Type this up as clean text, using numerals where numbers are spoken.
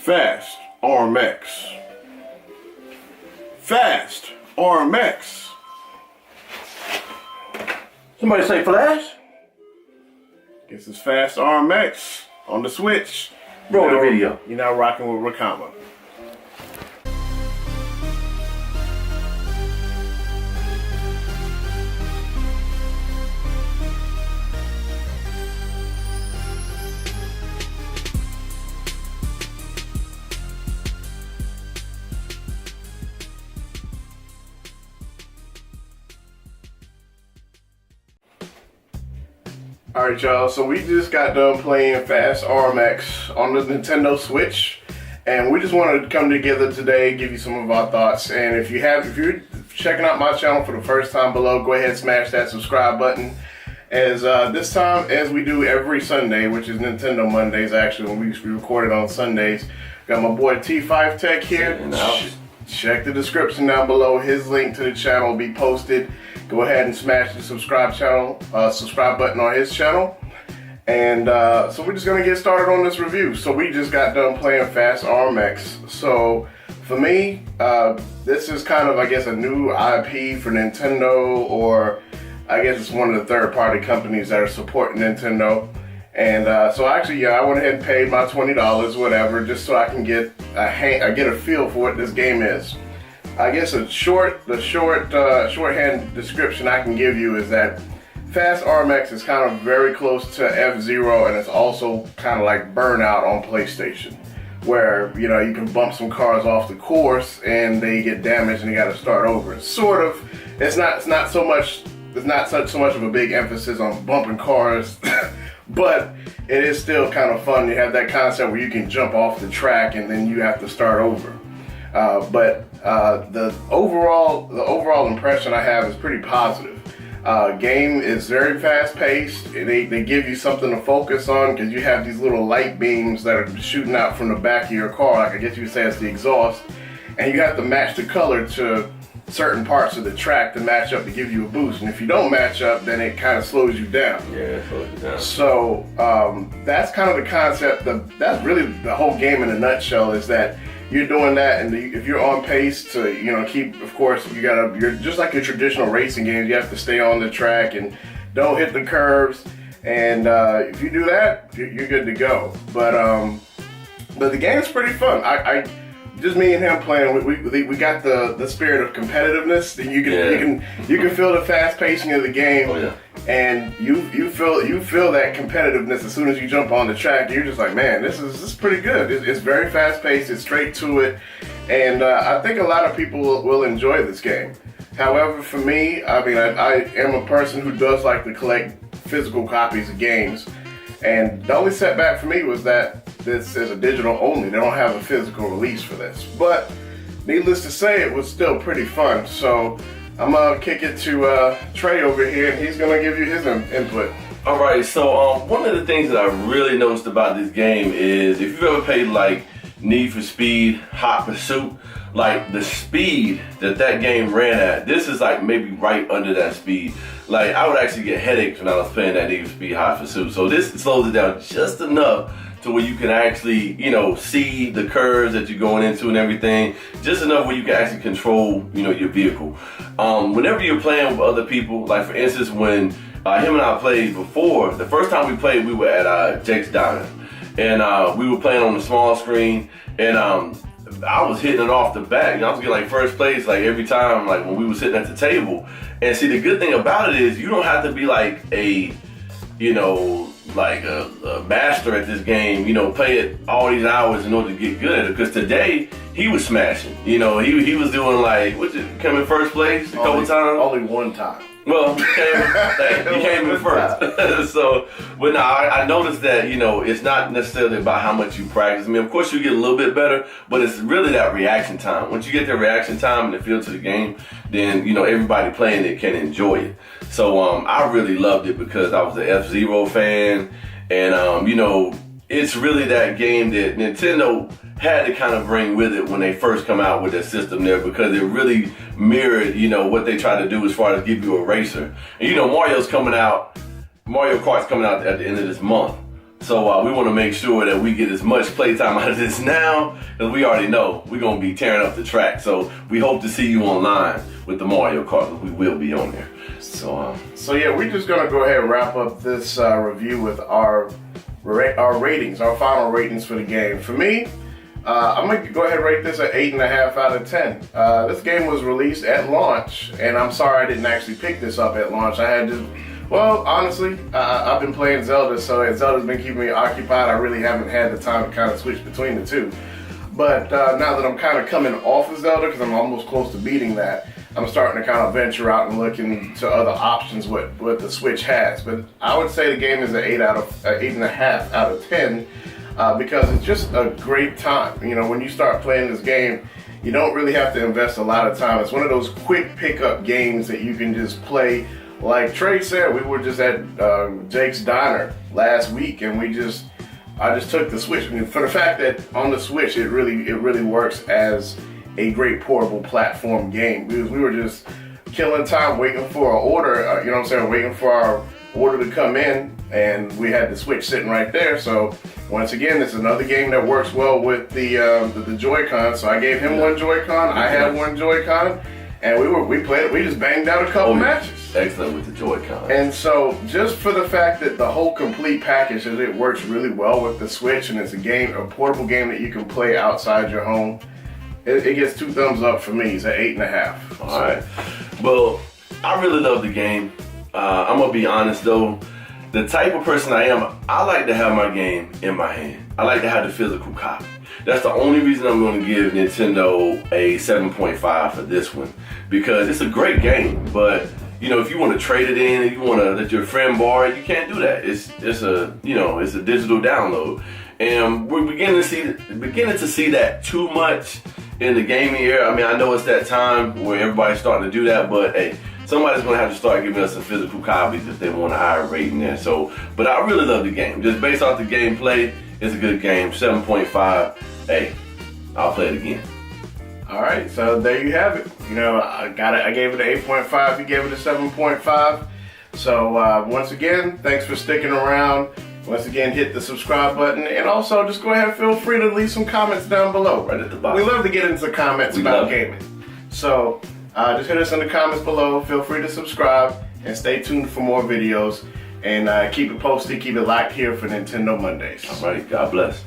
Fast RMX. Fast RMX. Somebody say Flash? This is Fast RMX on the Switch. Roll the video. You're now rocking with Rakama. Alright y'all, so we just got done playing Fast RMX on the Nintendo Switch, and we just wanted to come together today, give you some of our thoughts. And if you're checking out my channel for the first time below, go ahead and smash that subscribe button. As this time, as we do every Sunday, which is Nintendo Mondays actually, when we record it on Sundays, got my boy tphifetech here. Check the description down below. His link to the channel will be posted. Go ahead and smash the subscribe button on his channel. And so we're just gonna get started on this review. So we just got done playing Fast RMX. So for me, this is kind of, I guess, a new IP for Nintendo, or I guess it's one of the third-party companies that are supporting Nintendo. And so actually, yeah, I went ahead and paid my $20, whatever, just so I can get a feel for what this game is. I guess the shorthand description I can give you is that Fast RMX is kind of very close to F-Zero, and it's also kind of like Burnout on PlayStation, where you can bump some cars off the course and they get damaged and you got to start over. It's sort of, it's not so much of a big emphasis on bumping cars, but it is still kind of fun. You have that concept where you can jump off the track and then you have to start over. The overall impression I have is pretty positive. Game is very fast paced. They give you something to focus on because you have these little light beams that are shooting out from the back of your car, like I guess you would say it's the exhaust, and you have to match the color to certain parts of the track to match up to give you a boost. And if you don't match up, then it kind of slows you down. Yeah, it slows you down. So that's kind of the concept. That's really the whole game in a nutshell, is that you're doing that, and if you're on pace to keep, of course, you're just like your traditional racing games. You have to stay on the track and don't hit the curves, and if you do that, you're good to go. But the game is pretty fun. Just me and him playing, we got the spirit of competitiveness. You can feel the fast pacing of the game. Oh, yeah. And you feel that competitiveness as soon as you jump on the track. You're just like, man, this is pretty good. It's very fast paced. It's straight to it, and I think a lot of people will enjoy this game. However, for me, I mean, I am a person who does like to collect physical copies of games, and the only setback for me was that this is a digital only. They don't have a physical release for this. But needless to say, it was still pretty fun. So I'm gonna kick it to Trey over here, and he's gonna give you his input. All right, so one of the things that I really noticed about this game is, if you've ever played like Need for Speed, Hot Pursuit, like the speed that game ran at, this is like maybe right under that speed. Like I would actually get headaches when I was playing that Need for Speed, Hot Pursuit. So this slows it down just enough to where you can actually, see the curves that you're going into and everything, just enough where you can actually control, your vehicle. Whenever you're playing with other people, like for instance, when him and I played before, the first time we played, we were at Jake's Diner, and we were playing on the small screen, and I was hitting it off the bat. I was getting like first place like every time, like when we were sitting at the table. And see, the good thing about it is you don't have to be like a master at this game, play it all these hours in order to get good at it. Because today he was smashing. He was doing like, come in first place a couple times? Only one time. Well, he came in first. So, but no, I noticed that, it's not necessarily about how much you practice. I mean, of course you get a little bit better, but it's really that reaction time. Once you get the reaction time and the feel to the game, then, everybody playing it can enjoy it. So, I really loved it because I was an F-Zero fan, and, it's really that game that Nintendo had to kind of bring with it when they first come out with their system there, because it really mirrored, what they try to do as far as give you a racer. And Mario Kart's coming out at the end of this month. So we want to make sure that we get as much playtime out of this now, because we already know we're going to be tearing up the track. So we hope to see you online with the Mario Kart. We will be on there. So yeah, we're just going to go ahead and wrap up this review with our ratings, our final ratings for the game. For me, I'm going to go ahead and rate this at 8.5 out of 10. This game was released at launch, and I'm sorry I didn't actually pick this up at launch. I had to, well, honestly, I've been playing Zelda, so Zelda's been keeping me occupied. I really haven't had the time to kind of switch between the two. But now that I'm kind of coming off of Zelda, because I'm almost close to beating that, I'm starting to kind of venture out and look into other options what the Switch has. But I would say the game is an 8.5 out of 10 because it's just a great time. You know, when you start playing this game, you don't really have to invest a lot of time. It's one of those quick pickup games that you can just play. Like Trey said, we were just at Jake's Diner last week, and I just took the Switch. I mean, for the fact that on the Switch, it really works as a great portable platform game. We were just killing time waiting for our order, you know what I'm saying, waiting for our order to come in, and we had the Switch sitting right there. So once again, it's another game that works well with the Joy-Con. So I gave him one Joy-Con, I had one Joy-Con, and we played it. We just banged out a couple matches. Excellent with the Joy-Con. And so just for the fact that the whole complete package, it works really well with the Switch, and it's a portable game that you can play outside your home, it gets 2 thumbs up for me. It's at 8.5. All right. Well, I really love the game. I'm gonna be honest though. The type of person I am, I like to have my game in my hand. I like to have the physical copy. That's the only reason I'm going to give Nintendo a 7.5 for this one, because it's a great game. But you know, if you want to trade it in, if you want to let your friend borrow it, you can't do that. It's a digital download, and we're beginning to see that too much in the gaming era. I mean, I know it's that time where everybody's starting to do that, but hey, somebody's gonna have to start giving us some physical copies if they want a higher rating there. So, but I really love the game. Just based off the gameplay, it's a good game. 7.5. Hey, I'll play it again. All right, so there you have it. You know, I gave it an 8.5. You gave it a 7.5. So once again, thanks for sticking around. Once again, hit the subscribe button, and also just go ahead and feel free to leave some comments down below. Right at the bottom. We love to get into comments about gaming. So just hit us in the comments below. Feel free to subscribe and stay tuned for more videos. And keep it posted, keep it locked here for Nintendo Mondays. All right, God bless.